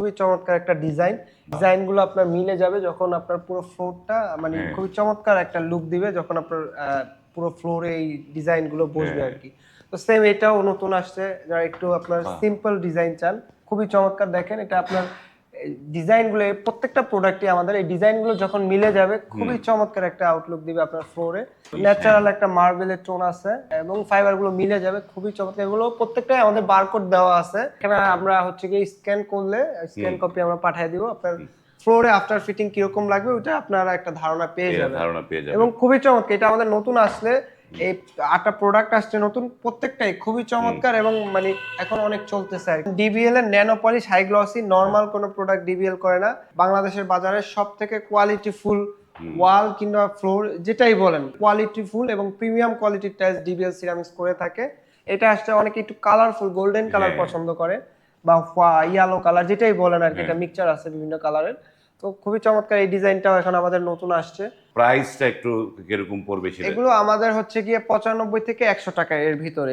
খুবই চমৎকার একটা ডিজাইনগুলো আপনার মিলে যাবে যখন আপনার পুরো ফ্লোরটা মানে খুবই চমৎকার একটা লুক দিবে যখন আপনার পুরো ফ্লোরে এই ডিজাইনগুলো বসবে আর কি। তো সেম এটাও নতুন আসছে, যারা একটু আপনার সিম্পল ডিজাইন চান, খুবই চমৎকার। দেখেন এটা আপনার ডিজাইনগুলো প্রত্যেকটা প্রোডাক্টই আমাদের এই ডিজাইনগুলো যখন মিলে যাবে খুবই চমৎকার একটা আউটলুক দিবে আপনার ফ্লোরে। ন্যাচারাল একটা মার্বেলের টোন আছে এবং ফাইবারগুলো মিলে যাবে খুবই চমৎকার। এগুলো প্রত্যেকটাই আমাদের বারকোড দেওয়া আছে, এখানে আমরা হচ্ছে কি স্ক্যান করলে স্ক্যান কপি আমরা পাঠিয়ে দিব। আপনার ফ্লোরে আফটার ফিটিং কিরকম লাগবে ওটা আপনারা একটা ধারণা পেয়ে যাবেন এবং খুবই চমৎকার। এটা আমাদের নতুন আসলে এই 8টা প্রোডাক্ট আসছে নতুন, প্রত্যেকটাই খুবই চমৎকার এবং মানে এখন অনেক চলতেছে আর কি। ডিবিএল এর nano polish high glossy, normal কোনো প্রোডাক্ট ডিবিএল করে না। বাংলাদেশের বাজারে সবথেকে কোয়ালিটিফুল ওয়াল কিংবা ফ্লোর যেটাই বলেন কোয়ালিটিফুল এবং প্রিমিয়াম কোয়ালিটির টাইলস ডিবিএল সিরামিক্স করে থাকে। এটা আসছে অনেকে একটু কালারফুল গোল্ডেন কালার পছন্দ করে বা ইয়েলো কালার যেটাই বলেন আর কি, এটা মিক্সচার আছে বিভিন্ন কালারের। তো খুবই চমৎকার এই ডিজাইনটাও এখন আমাদের নতুন আসছে। প্রাইসটা একটু কিরকম পড়বে সেটা? এগুলো আমাদের হচ্ছে গিয়ে 95 থেকে 100 টাকা এর ভিতরে।